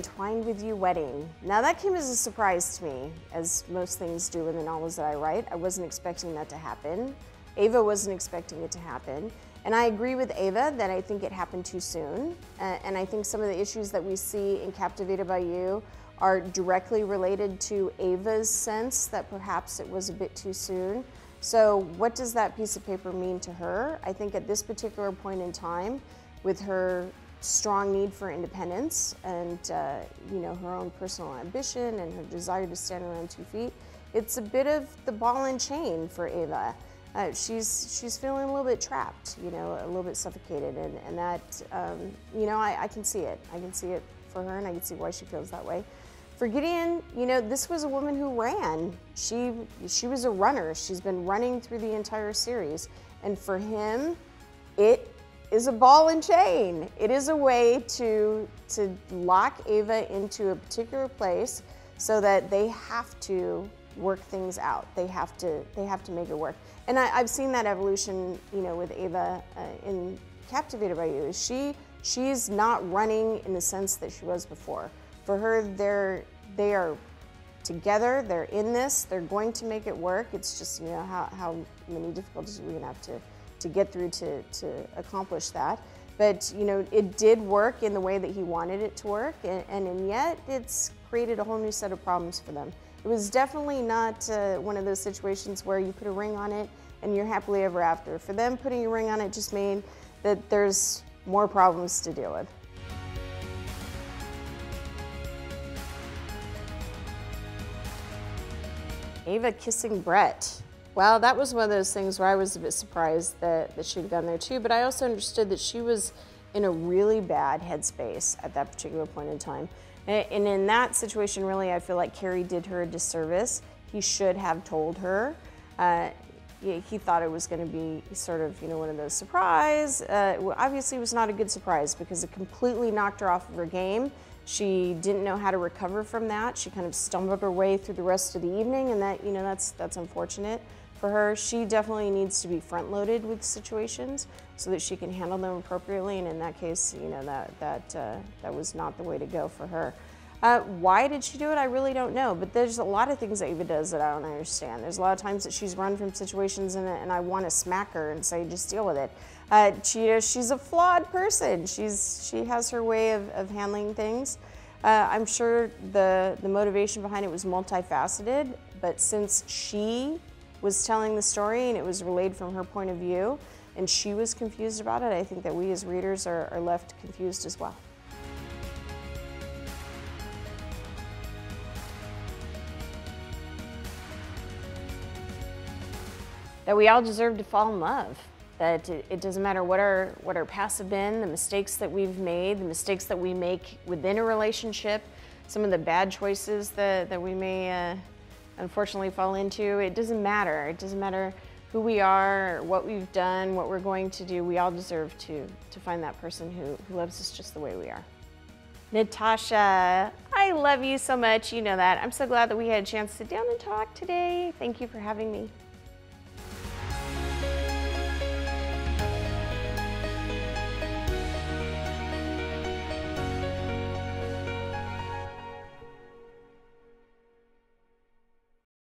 entwined with you wedding. Now that came as a surprise to me, as most things do in the novels that I write. I wasn't expecting that to happen. Ava wasn't expecting it to happen. And I agree with Ava that I think it happened too soon. And I think some of the issues that we see in Captivated by You are directly related to Ava's sense that perhaps it was a bit too soon. So what does that piece of paper mean to her? I think at this particular point in time, with her strong need for independence and you know, her own personal ambition and her desire to stand on her own 2 feet, it's a bit of the ball and chain for Ava. She's feeling a little bit trapped, you know, a little bit suffocated, and that, you know, I can see it. I can see it for her, and I can see why she feels that way. For Gideon, you know, this was a woman who ran. She was a runner. She's been running through the entire series. And for him, it is a ball and chain. It is a way to lock Ava into a particular place so that they have to work things out. They have to make it work. And I've seen that evolution, you know, with Ava in Captivated by You. She's not running in the sense that she was before. For her, they are together, they're in this, they're going to make it work. It's just, you know, how many difficulties we're gonna have to get through to accomplish that. But, you know, it did work in the way that he wanted it to work, and yet it's created a whole new set of problems for them. It was definitely not one of those situations where you put a ring on it and you're happily ever after. For them, putting a ring on it just means that there's more problems to deal with. Ava kissing Brett. Well, that was one of those things where I was a bit surprised that she'd gone there too, but I also understood that she was in a really bad headspace at that particular point in time. And in that situation, really, I feel like Carrie did her a disservice. He should have told her. He thought it was going to be sort of, you know, one of those surprise. Obviously, it was not a good surprise because it completely knocked her off of her game. She didn't know how to recover from that. She kind of stumbled her way through the rest of the evening, and that, you know, that's unfortunate for her. She definitely needs to be front-loaded with situations so that she can handle them appropriately. And in that case, you know, that was not the way to go for her. Why did she do it? I really don't know. But there's a lot of things that Ava does that I don't understand. There's a lot of times that she's run from situations and I want to smack her and say, just deal with it. She's a flawed person. She has her way of handling things. I'm sure the motivation behind it was multifaceted, but since she was telling the story and it was relayed from her point of view and she was confused about it, I think that we as readers are left confused as well. That we all deserve to fall in love. That it doesn't matter what our past have been, the mistakes that we've made, the mistakes that we make within a relationship, some of the bad choices that we may unfortunately fall into. It doesn't matter. It doesn't matter who we are, what we've done, what we're going to do. We all deserve to find that person who loves us just the way we are. Natasha, I love you so much. You know that. I'm so glad that we had a chance to sit down and talk today. Thank you for having me.